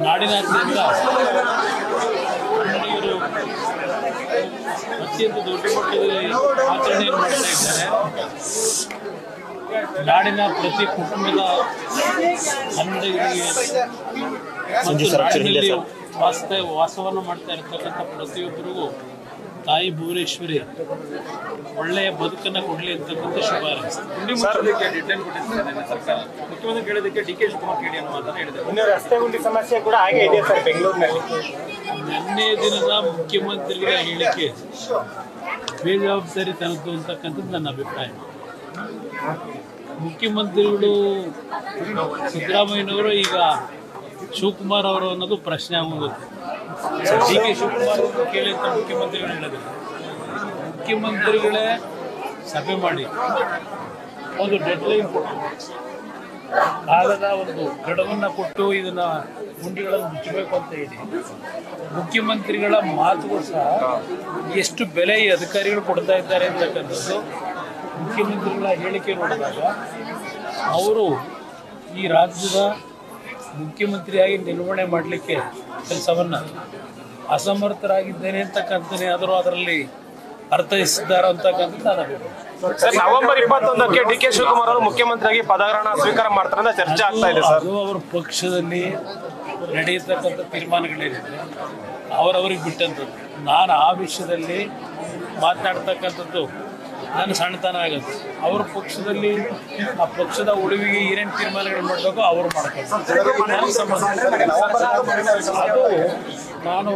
ನಾಡಿನಾದ್ಯಂತ ಕನ್ನಡಿಗರು ಅತ್ಯಂತ ದೊಡ್ಡ ಮಟ್ಟದಲ್ಲಿ ಆಚರಣೆಯನ್ನು ಮಾಡ್ತಾ ಇದ್ದಾರೆ. ನಾಡಿನ ಪ್ರತಿ ಕುಟುಂಬದ ಕನ್ನಡಿಗರಿಗೆ ನಾಡಿನಲ್ಲಿ ವಾಸವನ್ನು ಮಾಡ್ತಾ ಇರ್ತಕ್ಕಂಥ ಪ್ರತಿಯೊಬ್ಬರಿಗೂ ತಾಯಿ ಭುವನೇಶ್ವರಿ ಒಳ್ಳೆಯ ಬದುಕನ್ನು ಕೊಡಲಿ ಅಂತಕ್ಕಂಥ ಶುಭ ಹಾರೈಸ್ತಾರೆ. ಡೆಡ್ಲೈನ್ ಕೊಟ್ಟಿದ್ದಾರೆ ಸರ್ಕಾರ. ಮುಖ್ಯಮಂತ್ರಿ ಕೇಳೋದಕ್ಕೆ ಡಿ ಕೆ ಶಿವಕುಮಾರ್ ಕೇಳಿ ಅನ್ನೋ ಮಾತನ್ನು ಹೇಳಿದ್ದಾರೆ. ಇನ್ನು ರಸ್ತೆ ಗುಂಡಿ ಸಮಸ್ಯೆ ಕೂಡ ಹಾಗೆ ಇದೆ ಸರ್ ಬೆಂಗಳೂರಿನಲ್ಲಿ. ನಿನ್ನೆ ದಿನದ ಮುಖ್ಯಮಂತ್ರಿಗಳ ಹೇಳಿಕೆ ಬೇಜವಾಬ್ದಾರಿತನದ್ದು ಅಂತಕ್ಕಂಥದ್ದು ನನ್ನ ಅಭಿಪ್ರಾಯ. ಮುಖ್ಯಮಂತ್ರಿಗಳು ಸಿದ್ದರಾಮಯ್ಯನವರು ಈಗ ಶಿವಕುಮಾರ್ ಅವರು ಅನ್ನೋದು ಪ್ರಶ್ನೆ ಆಗೋಗುತ್ತೆ. ಡಿ ಕೆ ಶಿವಕುಮಾರ್ ಅವರು ಕೇಳಿ ಅಂತ ಮುಖ್ಯಮಂತ್ರಿಗಳು ಹೇಳಿದ್ರು. ಮುಖ್ಯಮಂತ್ರಿಗಳೇ ಸಭೆ ಮಾಡಿ ಒಂದು ಡೆಡ್ಲೈನ್ ಕೊಟ್ಟು ಕಾಲದ ಒಂದು ಗಡುವನ್ನು ಕೊಟ್ಟು ಇದನ್ನು ಗುಂಡಿಗಳನ್ನು ಮುಚ್ಚಬೇಕು ಅಂತ ಹೇಳಿ ಮುಖ್ಯಮಂತ್ರಿಗಳ ಮಾತುಗಳು ಸಹ ಎಷ್ಟು ಬೆಲೆ ಈ ಅಧಿಕಾರಿಗಳು ಕೊಡ್ತಾ ಇದ್ದಾರೆ ಅಂತಕ್ಕಂಥದ್ದು ಮುಖ್ಯಮಂತ್ರಿಗಳ ಹೇಳಿಕೆ ನೋಡಿದಾಗ ಅವರು ಈ ರಾಜ್ಯದ ಮುಖ್ಯಮಂತ್ರಿಯಾಗಿ ನಿರ್ವಹಣೆ ಮಾಡಲಿಕ್ಕೆ ಕೆಲಸವನ್ನು ಅಸಮರ್ಥರಾಗಿದ್ದೇನೆ ಅಂತಕ್ಕಂಥನೇ ಆದರೂ ಅದರಲ್ಲಿ ಅರ್ಥೈಸಿದ್ದಾರೆ ಅಂತಕ್ಕಂಥದ್ದು ಸರ್, ನವೆಂಬರ್ 21ಕ್ಕೆ ಡಿ ಕೆ ಶಿವಕುಮಾರ್ ಅವರು ಮುಖ್ಯಮಂತ್ರಿಯಾಗಿ ಪದಗ್ರಹಣ ಸ್ವೀಕಾರ ಮಾಡ್ತಾರೆ ಅಂತ ಚರ್ಚೆ ಆಗ್ತಾ ಇದೆ ಸರ್. ಅದು ಅವರ ಪಕ್ಷದಲ್ಲಿ ನಡೆಯತಕ್ಕಂಥ ತೀರ್ಮಾನಗಳೇನಿದೆ ಅವರವರಿಗೆ ಬಿಟ್ಟಂಥದ್ದು. ನಾನು ಆ ವಿಷಯದಲ್ಲಿ ಮಾತನಾಡ್ತಕ್ಕಂಥದ್ದು ನನ್ನ ಸಣ್ಣತನ ಆಗುತ್ತೆ. ಅವ್ರ ಪಕ್ಷದಲ್ಲಿ ಆ ಪಕ್ಷದ ಉಳಿವಿಗೆ ಏನೇನು ತೀರ್ಮಾನಗಳು ಮಾಡಬೇಕು ಅವರು ಮಾಡ್ತಾರೆ. ಅದು ನಾನು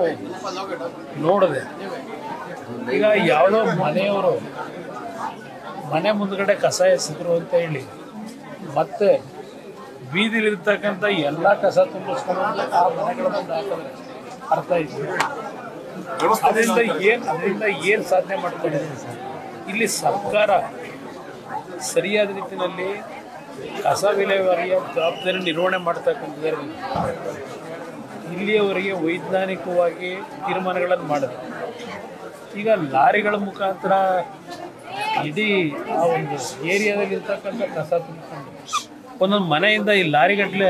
ನೋಡಿದೆ. ಈಗ ಯಾವುದೋ ಮನೆಯವರು ಮನೆ ಮುಂದ್ಗಡೆ ಕಸ ಎಸೆದ್ರು ಅಂತ ಹೇಳಿ ಮತ್ತೆ ಬೀದಿಲಿರ್ತಕ್ಕಂಥ ಎಲ್ಲ ಕಸ ತುಂಬಿಸ್ಕೊಂಡು ಆ ಮನೆಗಳ ಮುಂದೆ ಹಾಕಿದ್ರೆ ಅರ್ಥ ಇದೆ. ಅದರಿಂದ ಏನು ಸಾಧನೆ ಮಾಡ್ತಾರೆ ಸರ್? ಇಲ್ಲಿ ಸರ್ಕಾರ ಸರಿಯಾದ ರೀತಿಯಲ್ಲಿ ಕಸ ವಿಲೇವಾರಿಯ ಜವಾಬ್ದಾರಿ ನಿರ್ವಹಣೆ ಮಾಡ್ತಕ್ಕಂಥದ್ರಲ್ಲಿ ಇಲ್ಲಿಯವರೆಗೆ ವೈಜ್ಞಾನಿಕವಾಗಿ ತೀರ್ಮಾನಗಳನ್ನು ಮಾಡಿದೆ. ಈಗ ಲಾರಿಗಳ ಮುಖಾಂತರ ಇಡೀ ಆ ಒಂದು ಏರಿಯಾದಲ್ಲಿ ಇರ್ತಕ್ಕಂಥ ಕಸ ತುಂಬಿಕೊಂಡು ಒಂದೊಂದು ಮನೆಯಿಂದ ಈ ಲಾರಿಗಟ್ಟಲೆ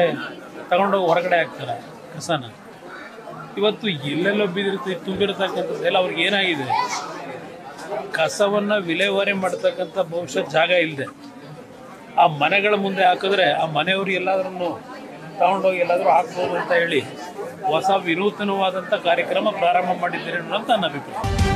ತಗೊಂಡೋಗಿ ಹೊರಗಡೆ ಹಾಕ್ತಾರೆ ಕಸನ. ಇವತ್ತು ಎಲ್ಲೆಲ್ಲೋ ತುಂಬಿರ್ತಕ್ಕಂಥದ್ದೆಲ್ಲ ಅವ್ರಿಗೆ ಏನಾಗಿದೆ, ಕಸವನ್ನು ವಿಲೇವಾರಿ ಮಾಡ್ತಕ್ಕಂಥ ಬಹುಶಃ ಜಾಗ ಇಲ್ಲದೆ ಆ ಮನೆಗಳ ಮುಂದೆ ಹಾಕಿದ್ರೆ ಆ ಮನೆಯವರು ಎಲ್ಲಾದ್ರೂ ತಗೊಂಡೋಗಿ ಎಲ್ಲಾದರೂ ಹಾಕ್ಬೋದು ಅಂತ ಹೇಳಿ ಹೊಸ ವಿನೂತನವಾದಂಥ ಕಾರ್ಯಕ್ರಮ ಪ್ರಾರಂಭ ಮಾಡಿದ್ದೀರಿ ಅನ್ನೋದು ನನ್ನ ಅಭಿಪ್ರಾಯ.